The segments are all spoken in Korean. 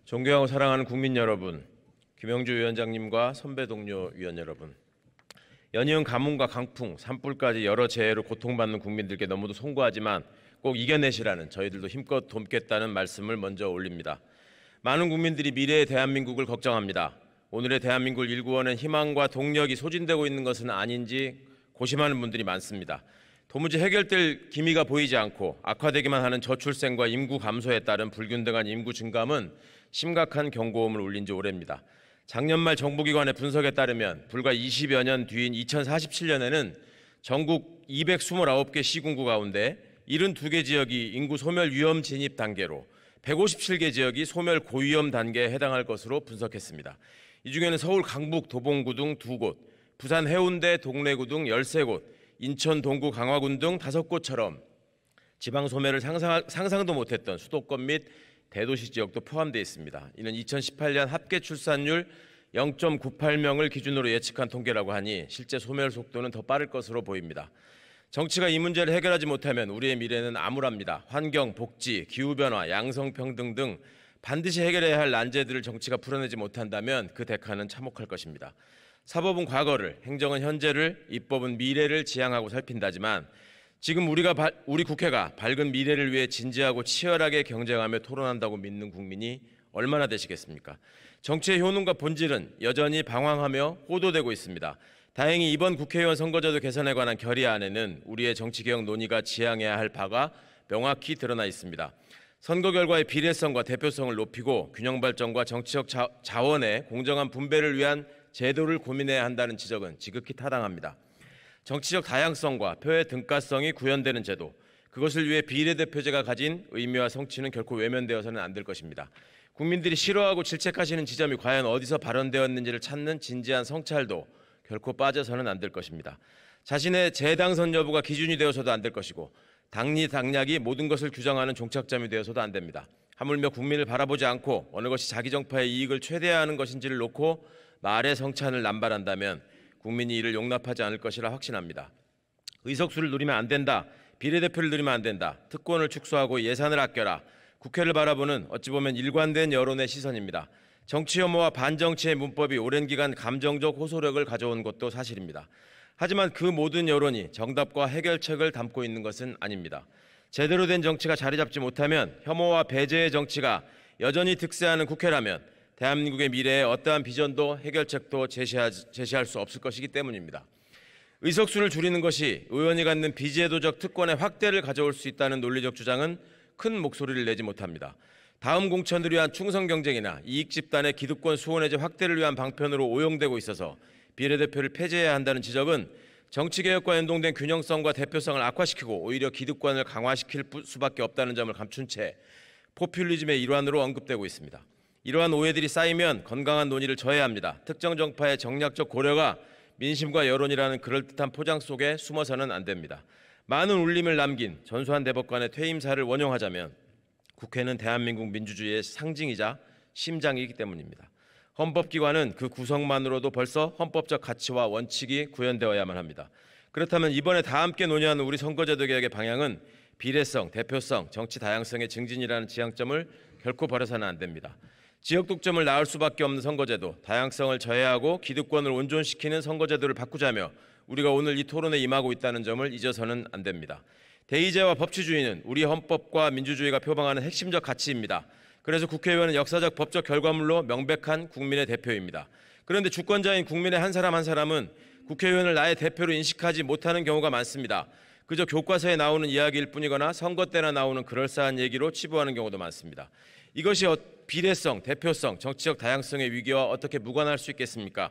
존경하고 사랑하는 국민 여러분, 김영주 위원장님과 선배 동료 위원 여러분, 연이은 가뭄과 강풍, 산불까지 여러 재해로 고통받는 국민들께 너무도 송구하지만 꼭 이겨내시라는 저희들도 힘껏 돕겠다는 말씀을 먼저 올립니다. 많은 국민들이 미래의 대한민국을 걱정합니다. 오늘의 대한민국을 일구어낸 희망과 동력이 소진되고 있는 것은 아닌지 고심하는 분들이 많습니다. 도무지 해결될 기미가 보이지 않고 악화되기만 하는 저출생과 인구 감소에 따른 불균등한 인구 증감은 심각한 경고음을 울린 지 오래입니다. 작년 말 정부기관의 분석에 따르면 불과 20여 년 뒤인 2047년에는 전국 229개 시군구 가운데 72개 지역이 인구 소멸 위험 진입 단계로 157개 지역이 소멸 고위험 단계에 해당할 것으로 분석했습니다. 이 중에는 서울 강북 도봉구 등 2곳, 부산 해운대 동래구 등 13곳, 인천 동구 강화군 등 5곳처럼 지방 소멸을 상상도 못했던 수도권 및 대도시 지역도 포함되어 있습니다. 이는 2018년 합계 출산율 0.98명을 기준으로 예측한 통계라고 하니 실제 소멸 속도는 더 빠를 것으로 보입니다. 정치가 이 문제를 해결하지 못하면 우리의 미래는 암울합니다. 환경, 복지, 기후변화, 양성평등 등 반드시 해결해야 할 난제들을 정치가 풀어내지 못한다면 그 대가는 참혹할 것입니다. 사법은 과거를, 행정은 현재를, 입법은 미래를 지향하고 살핀다지만 지금 우리 국회가 밝은 미래를 위해 진지하고 치열하게 경쟁하며 토론한다고 믿는 국민이 얼마나 되시겠습니까? 정치의 효능과 본질은 여전히 방황하며 호도되고 있습니다. 다행히 이번 국회의원 선거제도 개선에 관한 결의안에는 우리의 정치개혁 논의가 지향해야 할 바가 명확히 드러나 있습니다. 선거 결과의 비례성과 대표성을 높이고 균형 발전과 정치적 자원의 공정한 분배를 위한 제도를 고민해야 한다는 지적은 지극히 타당합니다. 정치적 다양성과 표의 등가성이 구현되는 제도, 그것을 위해 비례대표제가 가진 의미와 성취는 결코 외면되어서는 안 될 것입니다. 국민들이 싫어하고 질책하시는 지점이 과연 어디서 발언되었는지를 찾는 진지한 성찰도 결코 빠져서는 안 될 것입니다. 자신의 재당선 여부가 기준이 되어서도 안 될 것이고 당리당략이 모든 것을 규정하는 종착점이 되어서도 안 됩니다. 하물며 국민을 바라보지 않고 어느 것이 자기 정파의 이익을 최대화하는 것인지를 놓고 말의 성찬을 남발한다면 국민이 이를 용납하지 않을 것이라 확신합니다. 의석수를 누리면 안 된다. 비례대표를 누리면 안 된다. 특권을 축소하고 예산을 아껴라. 국회를 바라보는 어찌 보면 일관된 여론의 시선입니다. 정치 혐오와 반정치의 문법이 오랜 기간 감정적 호소력을 가져온 것도 사실입니다. 하지만 그 모든 여론이 정답과 해결책을 담고 있는 것은 아닙니다. 제대로 된 정치가 자리 잡지 못하면 혐오와 배제의 정치가 여전히 득세하는 국회라면 대한민국의 미래에 어떠한 비전도 해결책도 제시할 수 없을 것이기 때문입니다. 의석수를 줄이는 것이 의원이 갖는 비제도적 특권의 확대를 가져올 수 있다는 논리적 주장은 큰 목소리를 내지 못합니다. 다음 공천을 위한 충성 경쟁이나 이익 집단의 기득권 수호내지 확대를 위한 방편으로 오용되고 있어서 비례대표를 폐지해야 한다는 지적은 정치개혁과 연동된 균형성과 대표성을 악화시키고 오히려 기득권을 강화시킬 수밖에 없다는 점을 감춘 채 포퓰리즘의 일환으로 언급되고 있습니다. 이러한 오해들이 쌓이면 건강한 논의를 져야 합니다. 특정 정파의 정략적 고려가 민심과 여론이라는 그럴듯한 포장 속에 숨어서는 안 됩니다. 많은 울림을 남긴 전두환 대법관의 퇴임사를 원용하자면 국회는 대한민국 민주주의의 상징이자 심장이기 때문입니다. 헌법기관은 그 구성만으로도 벌써 헌법적 가치와 원칙이 구현되어야만 합니다. 그렇다면 이번에 다 함께 논의하는 우리 선거제도 개혁의 방향은 비례성, 대표성, 정치 다양성의 증진이라는 지향점을 결코 버려서는 안 됩니다. 지역 독점을 낳을 수밖에 없는 선거제도, 다양성을 저해하고 기득권을 온전시키는 선거제도를 바꾸자며 우리가 오늘 이 토론에 임하고 있다는 점을 잊어서는 안 됩니다. 대의제와 법치주의는 우리 헌법과 민주주의가 표방하는 핵심적 가치입니다. 그래서 국회의원은 역사적 법적 결과물로 명백한 국민의 대표입니다. 그런데 주권자인 국민의 한 사람 한 사람은 국회의원을 나의 대표로 인식하지 못하는 경우가 많습니다. 그저 교과서에 나오는 이야기일 뿐이거나 선거 때나 나오는 그럴싸한 얘기로 치부하는 경우도 많습니다. 이것이 비례성, 대표성, 정치적 다양성의 위기와 어떻게 무관할 수 있겠습니까?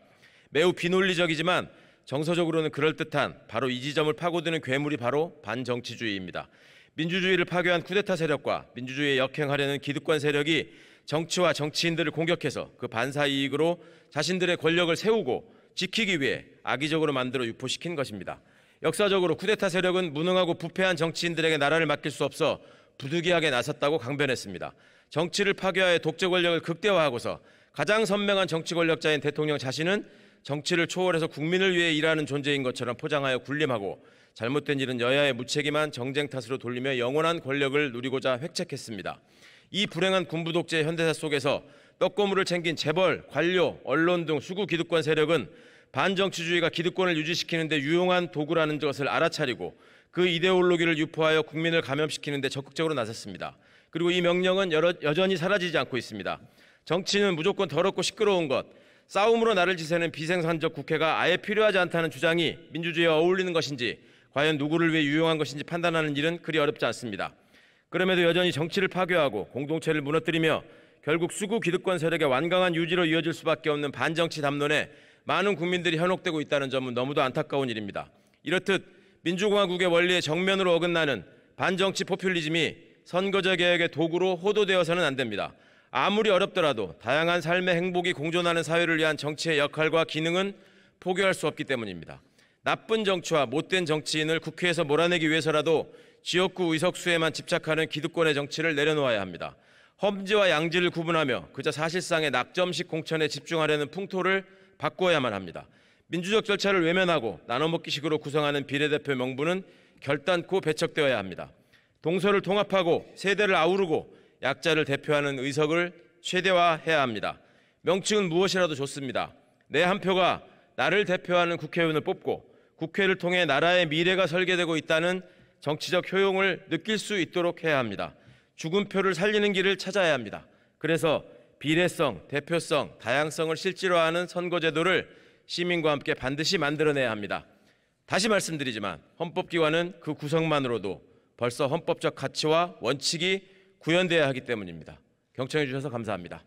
매우 비논리적이지만 정서적으로는 그럴듯한 바로 이 지점을 파고드는 괴물이 바로 반정치주의입니다. 민주주의를 파괴한 쿠데타 세력과 민주주의에 역행하려는 기득권 세력이 정치와 정치인들을 공격해서 그 반사 이익으로 자신들의 권력을 세우고 지키기 위해 악의적으로 만들어 유포시킨 것입니다. 역사적으로 쿠데타 세력은 무능하고 부패한 정치인들에게 나라를 맡길 수 없어 부득이하게 나섰다고 강변했습니다. 정치를 파괴하여 독재 권력을 극대화하고서 가장 선명한 정치 권력자인 대통령 자신은 정치를 초월해서 국민을 위해 일하는 존재인 것처럼 포장하여 군림하고 잘못된 일은 여야의 무책임한 정쟁 탓으로 돌리며 영원한 권력을 누리고자 획책했습니다. 이 불행한 군부 독재의 현대사 속에서 떡고물을 챙긴 재벌, 관료, 언론 등 수구 기득권 세력은 반정치주의가 기득권을 유지시키는 데 유용한 도구라는 것을 알아차리고 그 이데올로기를 유포하여 국민을 감염시키는 데 적극적으로 나섰습니다. 그리고 이 명령은 여전히 사라지지 않고 있습니다. 정치는 무조건 더럽고 시끄러운 것, 싸움으로 나를 지새는 비생산적 국회가 아예 필요하지 않다는 주장이 민주주의와 어울리는 것인지, 과연 누구를 위해 유용한 것인지 판단하는 일은 그리 어렵지 않습니다. 그럼에도 여전히 정치를 파괴하고 공동체를 무너뜨리며 결국 수구 기득권 세력의 완강한 유지로 이어질 수밖에 없는 반정치 담론에 많은 국민들이 현혹되고 있다는 점은 너무도 안타까운 일입니다. 이렇듯 민주공화국의 원리에 정면으로 어긋나는 반정치 포퓰리즘이 선거제 개혁의 도구로 호도되어서는 안 됩니다. 아무리 어렵더라도 다양한 삶의 행복이 공존하는 사회를 위한 정치의 역할과 기능은 포기할 수 없기 때문입니다. 나쁜 정치와 못된 정치인을 국회에서 몰아내기 위해서라도 지역구 의석수에만 집착하는 기득권의 정치를 내려놓아야 합니다. 험지와 양지를 구분하며 그저 사실상의 낙점식 공천에 집중하려는 풍토를 바꾸어야만 합니다. 민주적 절차를 외면하고 나눠먹기식으로 구성하는 비례대표 명부는 결단코 배척되어야 합니다. 동서를 통합하고 세대를 아우르고 약자를 대표하는 의석을 최대화해야 합니다. 명칭은 무엇이라도 좋습니다. 내 한 표가 나를 대표하는 국회의원을 뽑고 국회를 통해 나라의 미래가 설계되고 있다는 정치적 효용을 느낄 수 있도록 해야 합니다. 죽은 표를 살리는 길을 찾아야 합니다. 그래서 비례성, 대표성, 다양성을 실질화하는 선거제도를 시민과 함께 반드시 만들어내야 합니다. 다시 말씀드리지만 헌법기관은 그 구성만으로도 벌써 헌법적 가치와 원칙이 구현돼야 하기 때문입니다. 경청해 주셔서 감사합니다.